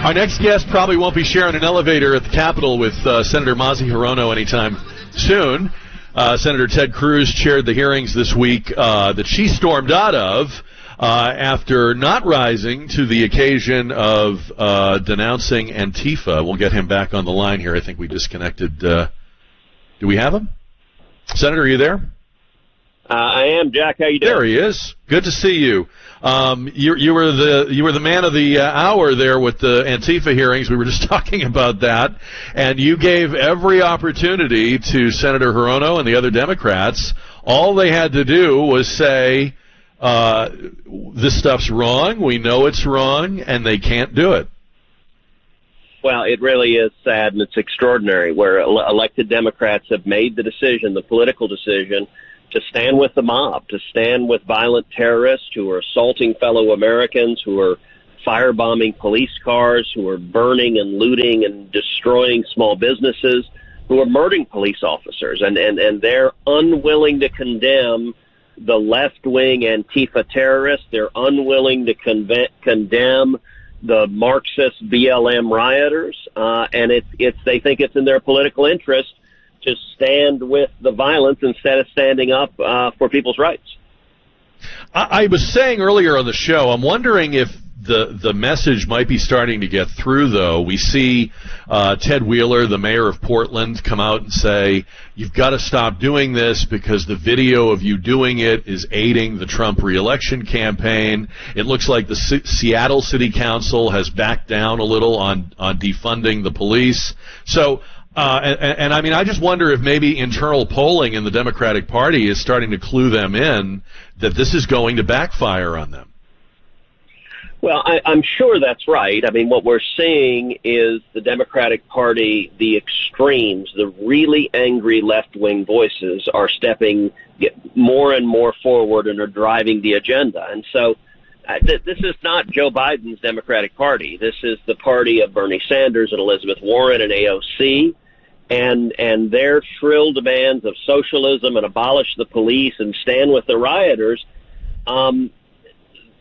Our next guest probably won't be sharing an elevator at the Capitol with Senator Mazi Hirono anytime soon. Senator Ted Cruz chaired the hearings this week that she stormed out of after not rising to the occasion of denouncing Antifa. We'll get him back on the line here. I think we disconnected. Do we have him? Senator, are you there? I am, Jack. How you doing? There he is. Good to see you. You were the man of the hour there with the Antifa hearings. We were just talking about that, and you gave every opportunity to Senator Hirono and the other Democrats. All they had to do was say, "This stuff's wrong. We know it's wrong, and they can't do it." Well, it really is sad, and it's extraordinary where elected Democrats have made the decision, the political decision, to stand with the mob, to stand with violent terrorists who are assaulting fellow Americans, who are firebombing police cars, who are burning and looting and destroying small businesses, who are murdering police officers. And they're unwilling to condemn the left-wing Antifa terrorists. They're unwilling to condemn the Marxist BLM rioters. And they think it's in their political interest to stand with the violence instead of standing up for people's rights. I was saying earlier on the show, I'm wondering if the message might be starting to get through, though. We see Ted Wheeler, the mayor of Portland, come out and say, you've got to stop doing this because the video of you doing it is aiding the Trump re-election campaign. It looks like the Seattle City Council has backed down a little on defunding the police. So And I mean, I just wonder if maybe internal polling in the Democratic Party is starting to clue them in that this is going to backfire on them. Well, I'm sure that's right. I mean, what we're seeing is the Democratic Party, the extremes, the really angry left-wing voices are stepping more and more forward and are driving the agenda. And so this is not Joe Biden's Democratic Party. This is the party of Bernie Sanders and Elizabeth Warren and AOC. And their shrill demands of socialism and abolish the police and stand with the rioters,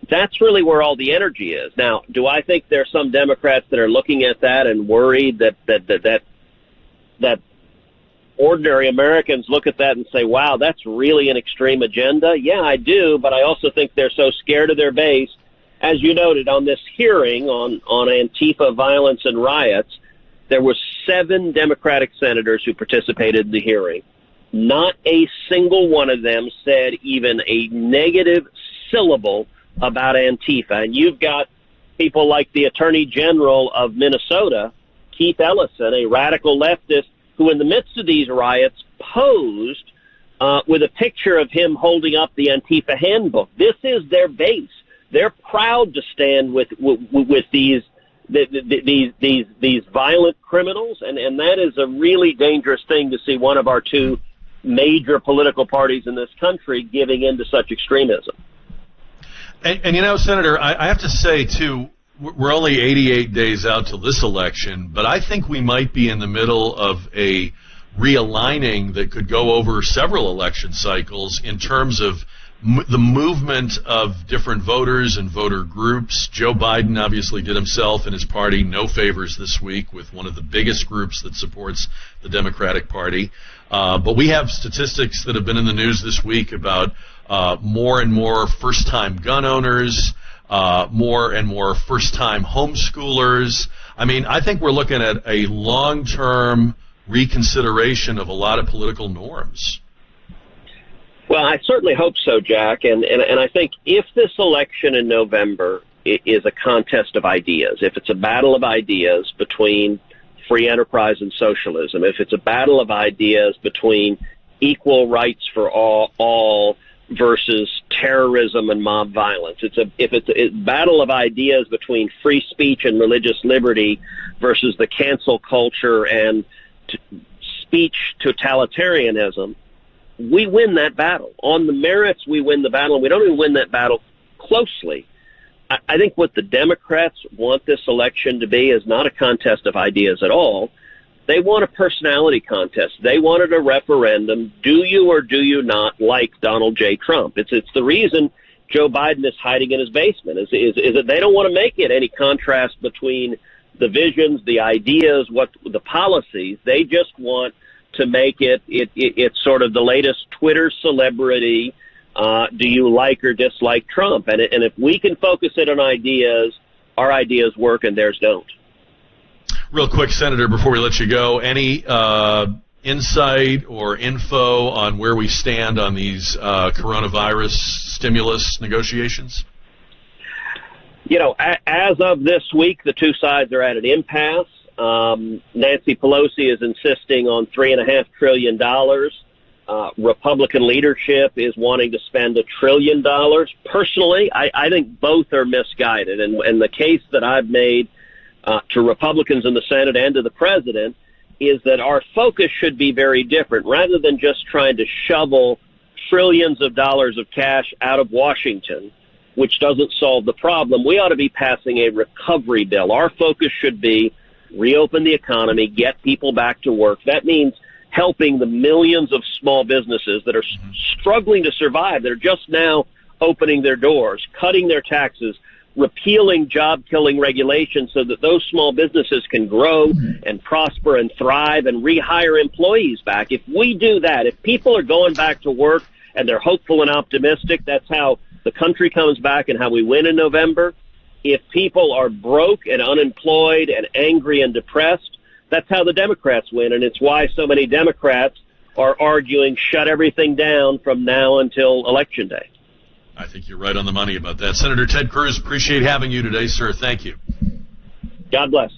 that's really where all the energy is. Now, do I think there are some Democrats that are looking at that and worried that ordinary Americans look at that and say, wow, that's really an extreme agenda? Yeah, I do, but I also think they're so scared of their base. As you noted on this hearing on Antifa violence and riots, there were 7 Democratic senators who participated in the hearing. Not a single one of them said even a negative syllable about Antifa. And you've got people like the Attorney General of Minnesota, Keith Ellison, a radical leftist, who in the midst of these riots posed with a picture of him holding up the Antifa handbook. This is their base. They're proud to stand with these violent criminals, and that is a really dangerous thing to see one of our 2 major political parties in this country giving in to such extremism. And you know, Senator, I have to say, too, we're only 88 days out till this election, but I think we might be in the middle of a realigning that could go over several election cycles in terms of the movement of different voters and voter groups. Joe Biden obviously did himself and his party no favors this week with one of the biggest groups that supports the Democratic Party. But we have statistics that have been in the news this week about more and more first-time gun owners, more and more first-time homeschoolers. I mean, I think we're looking at a long-term reconsideration of a lot of political norms. Well, I certainly hope so, Jack. And I think if this election in November is a contest of ideas, if it's a battle of ideas between free enterprise and socialism, if it's a battle of ideas between equal rights for all versus terrorism and mob violence, if it's a battle of ideas between free speech and religious liberty versus the cancel culture and speech totalitarianism, we win that battle. On the merits, we win the battle, and we don't even win that battle closely. I think what the Democrats want this election to be is not a contest of ideas at all. They want a personality contest. They wanted a referendum. Do you or do you not like Donald J. Trump? It's the reason Joe Biden is hiding in his basement, is that they don't want to make it any contrast between the visions, the ideas, what the policies. They just want to make it's sort of the latest Twitter celebrity. Do you like or dislike Trump? And if we can focus it on ideas, our ideas work and theirs don't. Real quick, Senator, before we let you go, any insight or info on where we stand on these coronavirus stimulus negotiations? You know, as of this week, the two sides are at an impasse. Nancy Pelosi is insisting on $3.5 trillion. Republican leadership is wanting to spend $1 trillion. Personally, I think both are misguided. And the case that I've made to Republicans in the Senate and to the president is that our focus should be very different. Rather than just trying to shovel trillions of dollars of cash out of Washington, which doesn't solve the problem, we ought to be passing a recovery bill. Our focus should be reopen the economy, get people back to work. That means helping the millions of small businesses that are struggling to survive, that are just now opening their doors, cutting their taxes, repealing job-killing regulations so that those small businesses can grow and prosper and thrive and rehire employees back. If we do that, if people are going back to work and they're hopeful and optimistic, that's how the country comes back and how we win in November. If people are broke and unemployed and angry and depressed, that's how the Democrats win. And it's why so many Democrats are arguing shut everything down from now until Election Day. I think you're right on the money about that. Senator Ted Cruz, appreciate having you today, sir. Thank you. God bless.